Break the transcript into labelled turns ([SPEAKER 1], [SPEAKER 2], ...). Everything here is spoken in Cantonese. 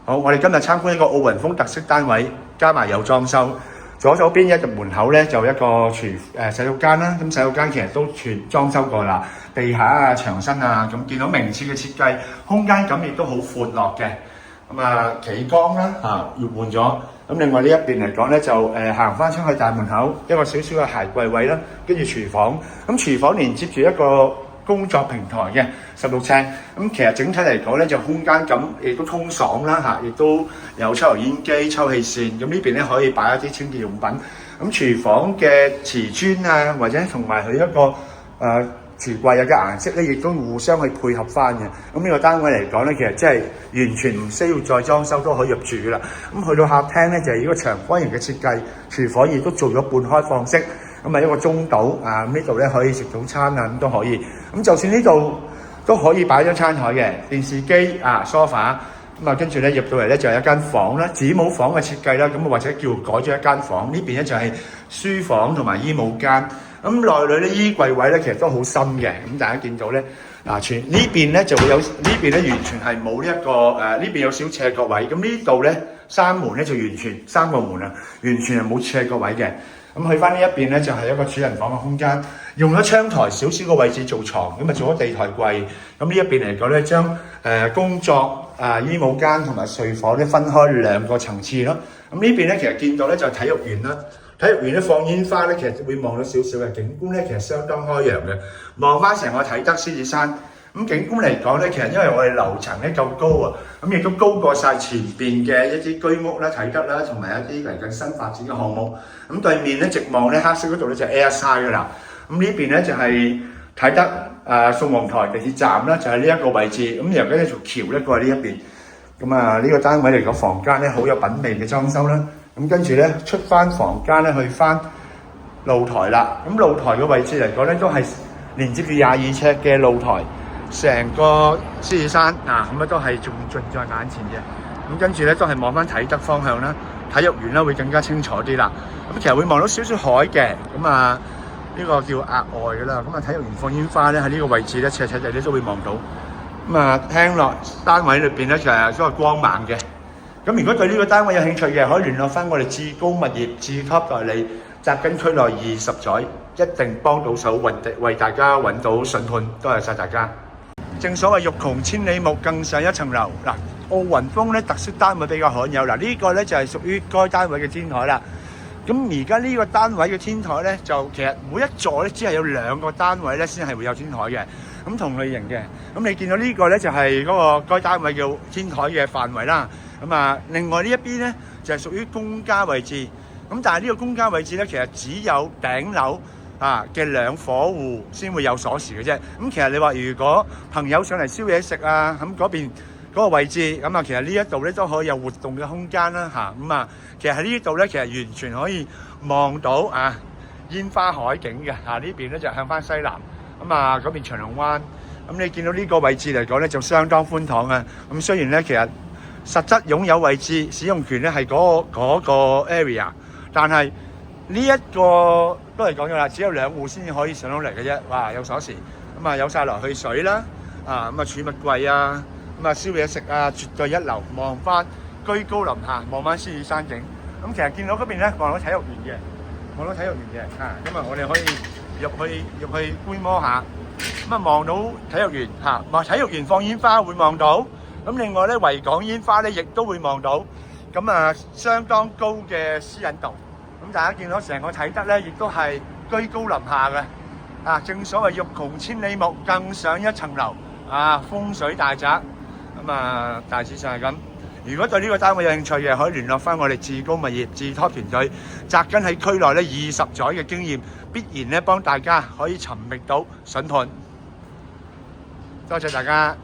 [SPEAKER 1] 好，我哋今日參觀一個奧雲峰特色單位，加埋有裝修。左手邊一入門口咧就一個洗手間啦，咁洗手間其實都全裝修過啦，地下啊、牆身啊，咁見到名次嘅設計，空間感亦都好闊落嘅。咁啊企缸啦要換咗，咁另外呢一邊嚟講咧就行翻出去大門口一個少少嘅鞋櫃位啦，跟住廚房，咁廚房連接住一個工作平台嘅16尺，咁其實整體嚟講咧就空間感亦都通爽啦亦都有抽油煙機、抽氣扇，咁呢邊咧可以擺一啲清潔用品。咁廚房嘅瓷磚啊，或者同埋佢一個櫥櫃嘅顏色咧，亦都互相去配合翻嘅。咁呢個單位嚟講咧，其實真係完全唔需要再裝修都可以入住噶啦。咁去到客廳咧就係一個長方形嘅設計，廚房亦都做咗半開放式。咁一個中島咁呢度咧可以食早餐咁都可以。咁就算呢度都可以擺張餐台嘅電視機sofa。跟住咧入到嚟咧就係一間房啦，子母房嘅設計啦，咁或者叫改咗一間房。呢邊咧就係書房同埋衣帽間。咁內裏咧衣櫃位咧其實都好深嘅。咁大家見到咧全呢邊咧就會有呢邊咧完全係冇呢一個呢邊有少斜角位。咁呢度咧閂門咧就完全3個門完全係冇斜角位嘅。咁去翻呢一邊咧就係一個主人房嘅空間，用咗窗台少少個位置做床，咁做咗地台櫃。咁呢一邊嚟講咧，將工作衣帽間同埋睡房咧分開2個層次咯。咁呢邊咧其實見到咧就係體育園啦，體育園咧放煙花咧，其實會望到少少嘅景觀咧，其實相當開揚嘅。望翻成個啟德獅子山。咁景觀嚟講咧，其實因為我哋樓層咧夠高咁亦都高過晒前邊嘅一啲居屋啦、啟德啦，同埋一啲嚟緊新發展嘅項目。咁對面咧直望咧黑色嗰度咧就係 Airside 噶啦。咁呢邊咧就係啟德宋皇台地鐵站啦，就係呢一個位置。咁由緊一條橋咧過去呢一邊。咁呢個單位嚟講，房間咧好有品味嘅裝修啦。咁跟住咧出翻房間咧去翻露台啦。咁露台嘅位置嚟講咧都係連接住22尺嘅露台。成個獅子山咁都係仲盡在眼前嘅。咁跟住咧都係望翻啟德方向啦，體育園啦會更加清楚啲啦。咁其實會望到少少海嘅。咁呢個叫額外嘅啦。咁體育園放煙花咧喺呢個位置咧，斜斜地咧都會望到。咁聽落單位裏邊咧其實都係光猛嘅。咁如果對呢個單位有興趣嘅，可以聯絡翻我哋志高物業至級代理，紮根區內20載，一定幫到手為大家揾到筍盤。多謝晒大家。正所謂欲窮千里目，更上一層樓。奧雲峰咧特色單位比較罕有。呢個咧就係屬於該單位嘅天台啦。咁而家呢個單位嘅天台咧，就其實每一座咧只係有2個單位咧先係會有天台嘅。咁同類型嘅。咁你見到呢個咧就係嗰個該單位嘅天台嘅範圍啦。咁另外呢一邊咧就係屬於公家位置。咁但係呢個公家位置咧，其實只有頂樓嘅2伙戶先會有鎖匙嘅啫。咁其實你話如果朋友上嚟燒嘢食咁嗰邊嗰個位置，咁其實呢一度咧都可以有活動嘅空間啦其實喺呢度咧，其實完全可以望到煙花海景嘅。呢邊咧就向翻西南，嗰邊長隆灣。咁你見到呢個位置嚟講咧，就相當寬敞啊。咁雖然咧其實實質擁有位置使用權咧係嗰個 area， 但係呢一個都係講咗啦，只有2戶先至可以上到嚟嘅啫。哇，有鎖匙，有晒來去水啦，儲物櫃燒嘢食絕對一流。望翻居高臨下，望翻獅子山景。咁其實見到嗰邊咧，望到體育園嘅，咁我哋可以入去觀摩下。望到體育園體育園放煙花會望到。咁另外咧維港煙花咧亦都會望到。咁相當高嘅私隱度。咁大家見到成個啟德咧，亦都係居高臨下嘅。正所謂欲窮千里目，更上一層樓。風水大宅。大致上係咁。如果對呢個單位有興趣嘅，可以聯絡翻我哋志高物業志 top 團隊，紮根喺區內咧20載嘅經驗，必然咧幫大家可以尋覓到筍盤。多謝大家。